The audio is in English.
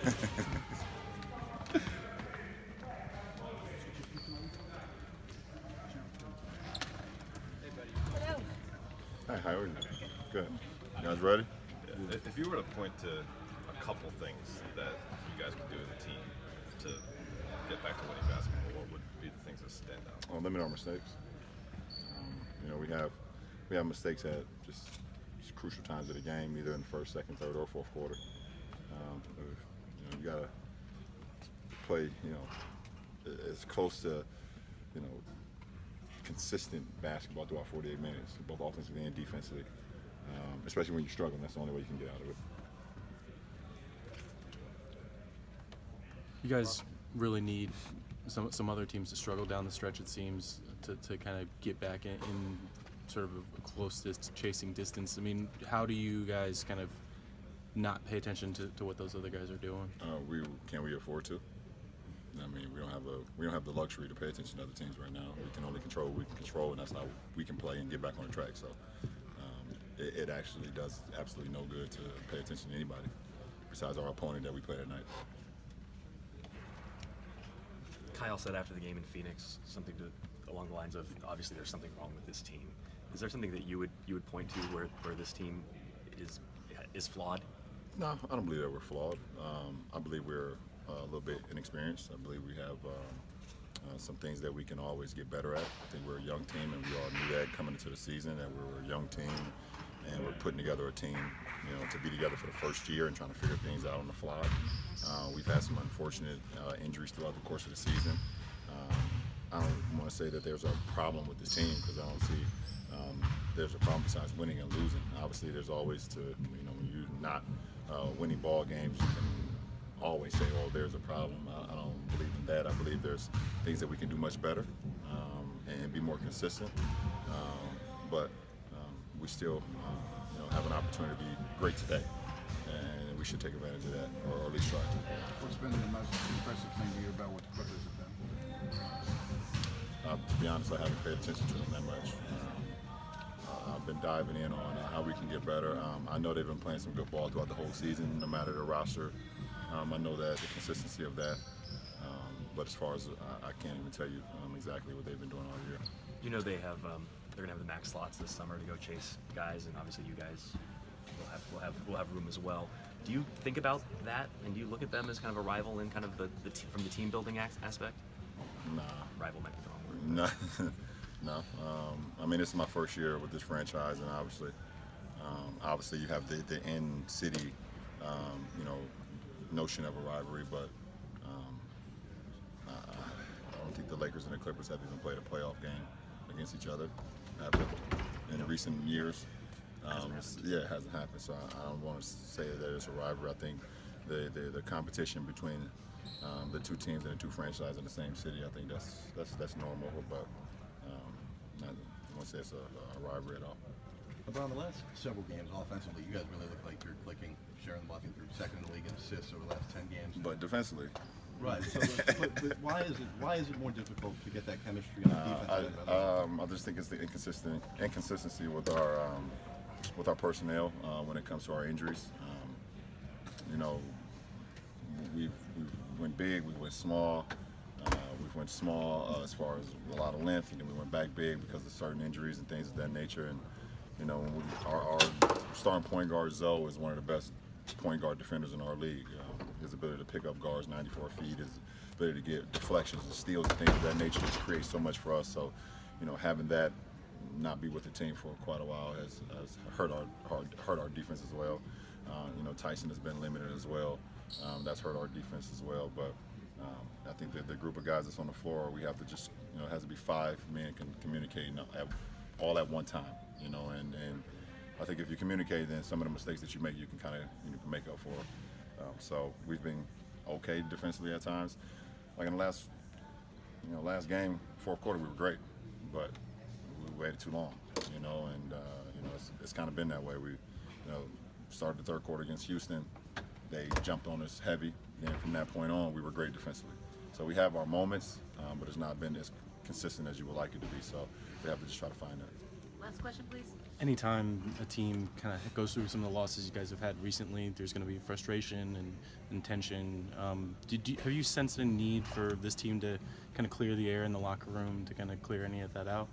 Hi, how are you? Good. You guys ready? If you were to point to a couple things that you guys could do as a team to get back to winning basketball, what would be the things that stand out? Well, limit our mistakes. You know, we have mistakes at just crucial times of the game, either in the first, second, third, or fourth quarter. You gotta play, as close to, consistent basketball throughout 48 minutes, both offensively and defensively. Especially when you're struggling, that's the only way you can get out of it. You guys really need some other teams to struggle down the stretch, it seems, to kind of get back in sort of a close chasing distance. I mean, how do you guys kind of not pay attention to what those other guys are doing? Can we afford to? I mean, we don't have the luxury to pay attention to other teams right now. We can only control what we can control, and that's how we can play and get back on the track. So it actually does absolutely no good to pay attention to anybody besides our opponent that we play that night. Kyle said after the game in Phoenix something along the lines of, obviously there's something wrong with this team. Is there something that you would point to where this team is flawed? No, I don't believe that we're flawed. I believe we're a little bit inexperienced. I believe we have some things that we can always get better at. I think we're a young team, and we all knew that coming into the season, that we were a young team, and we're putting together a team, to be together for the first year and trying to figure things out on the fly. We've had some unfortunate injuries throughout the course of the season. I don't want to say that there's a problem with this team, because I don't see there's a problem besides winning and losing. Obviously, there's always when you're not winning ball games, you can always say, oh, there's a problem. I don't believe in that. I believe there's things that we can do much better and be more consistent. But we still have an opportunity to be great today, and we should take advantage of that, or at least try to. What's been the most impressive thing to you about what the Clippers have done? To be honest, I haven't paid attention to them that much. I've been diving in on how we can get better. I know they've been playing some good ball throughout the whole season, no matter the roster. I know that the consistency of that, but as far as I can't even tell you exactly what they've been doing all year. You know they're gonna have the max slots this summer to go chase guys, and obviously you guys will have room as well. Do you think about that, and do you look at them as kind of a rival in kind of from the team building aspect? Nah. Rival might be the wrong word. No. I mean, this is my first year with this franchise, and obviously you have the in-city, notion of a rivalry, but I don't think the Lakers and the Clippers have even played a playoff game against each other in recent years. It hasn't happened, so I don't want to say that it's a rivalry. I think the competition between the two teams and the two franchises in the same city, I think that's normal, but I won't say it's a rivalry at all. LeBron, the last several games offensively, you guys really look like you're clicking. Sharon Bucking through second in the league in assists over the last 10 games. But defensively. Right. So, but why is it more difficult to get that chemistry on the defense? I just think it's the inconsistency with our personnel when it comes to our injuries. We went big, we went small. We went small as far as a lot of length, and then we went back big because of certain injuries and things of that nature. And our starting point guard Zoe is one of the best point guard defenders in our league. His ability to pick up guards 94 feet, his ability to get deflections and steals and things of that nature just creates so much for us. So, having that not be with the team for quite a while has hurt our defense as well. Tyson has been limited as well. That's hurt our defense as well. But I think that the group of guys that's on the floor, we have to just, it has to be 5 men communicating all at one time. And I think if you communicate, then some of the mistakes that you make, you can kind of make up for. So we've been okay defensively at times. Like in the last game, fourth quarter, we were great, but we waited too long. It's kind of been that way. We, started the third quarter against Houston. They jumped on us heavy. Then from that point on, we were great defensively. So we have our moments, but it's not been as consistent as you would like it to be. So we have to just try to find that. Last question, please. Anytime a team kind of goes through some of the losses you guys have had recently, there's going to be frustration and tension. Have you sensed a need for this team to kind of clear the air in the locker room to kind of clear any of that out?